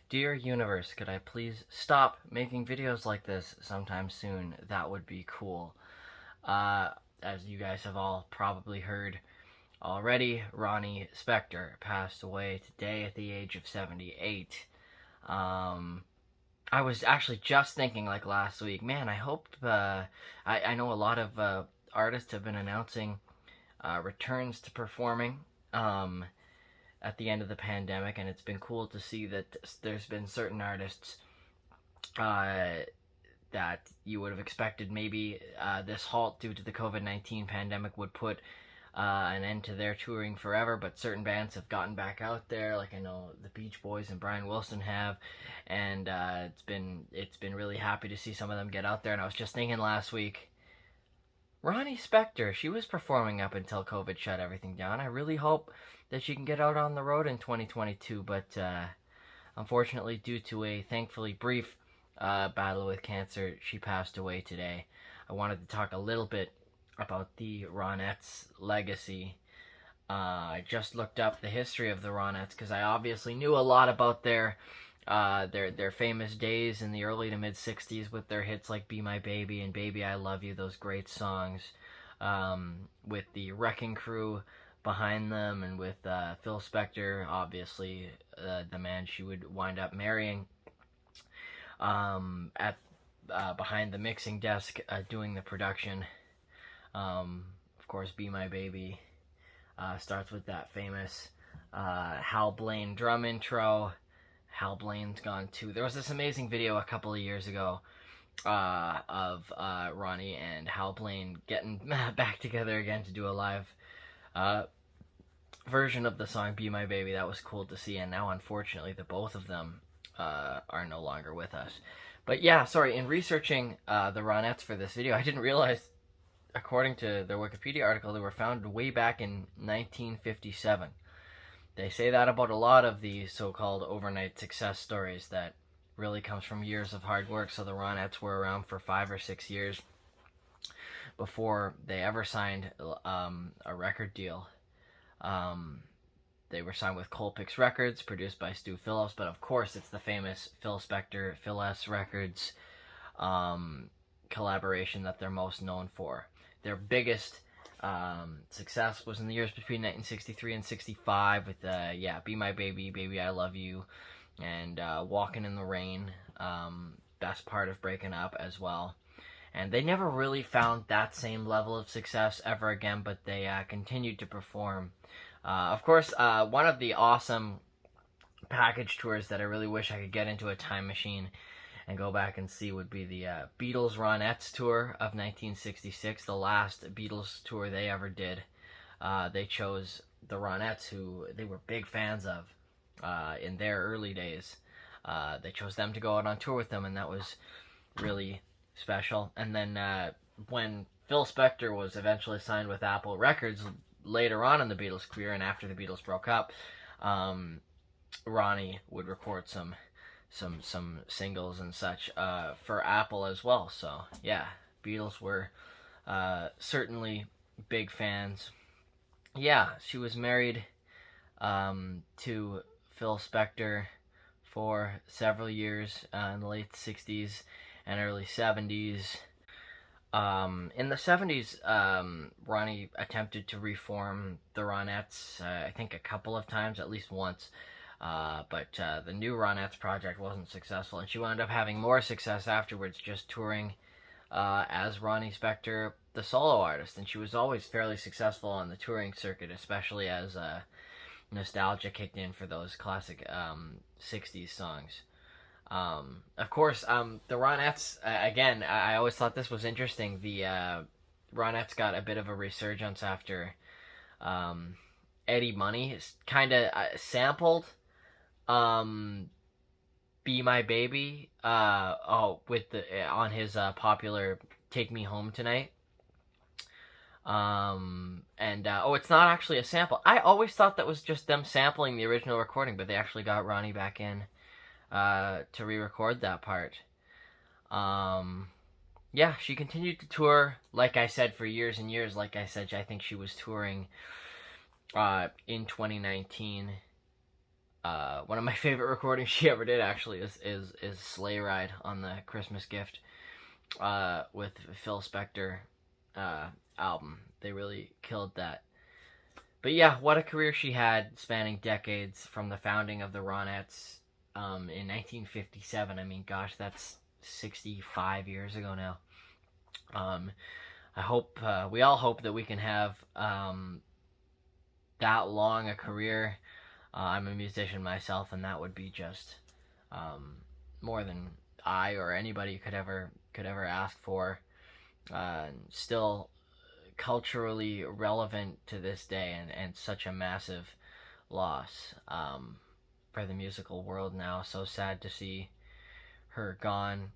Dear universe, could I please stop making videos like this sometime soon? That would be cool. Uh, as you guys have all probably heard already, Ronnie Spector passed away today at the age of 78. Um, I was actually just thinking like last week, man, I hope, I know a lot of artists have been announcing returns to performing. Um, at the end of the pandemic, and it's been cool to see that there's been certain artists uh, that you would have expected maybe this halt due to the COVID-19 pandemic would put an end to their touring forever, but certain bands have gotten back out there, like I know the Beach Boys and Brian Wilson have, and it's been really happy to see some of them get out there. And I was just thinking last week, Ronnie Spector, she was performing up until COVID shut everything down. I really hope that she can get out on the road in 2022, but unfortunately, due to a thankfully brief battle with cancer, she passed away today. I wanted to talk a little bit about the Ronettes' legacy. I just looked up the history of the Ronettes because I obviously knew a lot about their famous days in the early to mid '60s with their hits like "Be My Baby" and "Baby I Love You," those great songs, with the Wrecking Crew behind them, and with Phil Spector, obviously the man she would wind up marrying, at behind the mixing desk doing the production. Of course, "Be My Baby" starts with that famous Hal Blaine drum intro. Hal Blaine's gone too. There was this amazing video a couple of years ago of Ronnie and Hal Blaine getting back together again to do a live version of the song "Be My Baby." That was cool to see, and now unfortunately the both of them are no longer with us. But yeah, sorry, in researching the Ronettes for this video, I didn't realize, according to their Wikipedia article, they were founded way back in 1957. They say that about a lot of the so-called overnight success stories, that really comes from years of hard work. So the Ronettes were around for 5 or 6 years before they ever signed a record deal. They were signed with Colpix Records, produced by Stu Phillips, but of course it's the famous Phil Spector, Phil S. Records collaboration that they're most known for. Their biggest success was in the years between 1963 and 65 with "Be My Baby," "Baby I Love You," and "Walking in the Rain," best part of breaking up as well. And they never really found that same level of success ever again, but they continued to perform. Of course, one of the awesome package tours that I really wish I could get into a time machine and go back and see would be the Beatles Ronettes tour of 1966, the last Beatles tour they ever did. They chose the Ronettes, who they were big fans of in their early days. They chose them to go out on tour with them, and that was really special. And then when Phil Spector was eventually signed with Apple Records later on in the Beatles' career, and after the Beatles broke up, Ronnie would record some singles and such for Apple as well. So yeah, Beatles were certainly big fans. Yeah, she was married to Phil Spector for several years in the late 60s and early 70s. In the 70s, Ronnie attempted to reform the Ronettes, I think a couple of times, at least once. But the new Ronettes project wasn't successful, and she wound up having more success afterwards, just touring as Ronnie Spector, the solo artist. And she was always fairly successful on the touring circuit, especially as nostalgia kicked in for those classic 60s songs. Of course, the Ronettes, again, I always thought this was interesting. The Ronettes got a bit of a resurgence after Eddie Money kind of sampled "Be My Baby" on his popular "Take Me Home Tonight." It's not actually a sample. I always thought that was just them sampling the original recording, but they actually got Ronnie back in to re-record that part. Yeah, she continued to tour, like I said, for years and years. Like I said, I think she was touring in 2019 One of my favorite recordings she ever did actually is Sleigh Ride on the Christmas Gift with Phil Spector album. They really killed that. But yeah, what a career she had, spanning decades from the founding of the Ronettes in 1957. I mean, gosh, that's 65 years ago now. I hope we all hope that we can have that long a career. I'm a musician myself, and that would be just more than I or anybody could ever ask for. Still culturally relevant to this day, and such a massive loss for the musical world now. So sad to see her gone.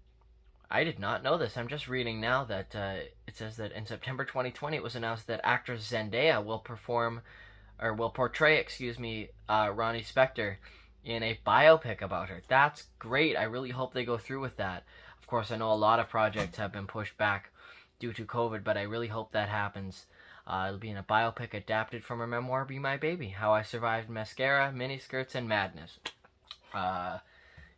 I did not know this. I'm just reading now that it says that in September 2020 it was announced that actress Zendaya will portray, Ronnie Spector in a biopic about her. That's great. I really hope they go through with that. Of course, I know a lot of projects have been pushed back due to COVID, but I really hope that happens. It'll be in a biopic adapted from her memoir, Be My Baby, How I Survived Mascara, Miniskirts, and Madness.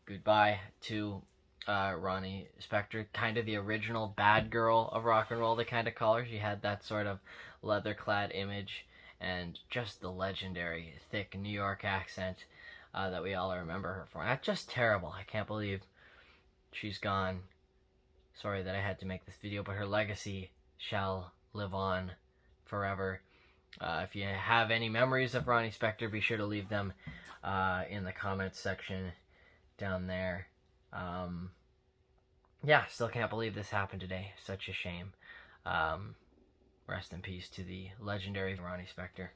Goodbye to Ronnie Spector, kind of the original bad girl of rock and roll, they kind of call her. She had that sort of leather-clad image and just the legendary thick New York accent that we all remember her for. That's just terrible. I can't believe she's gone. Sorry that I had to make this video, but her legacy shall live on forever. If you have any memories of Ronnie Spector, be sure to leave them in the comments section down there. Yeah, still can't believe this happened today. Such a shame. Rest in peace to the legendary Ronnie Spector.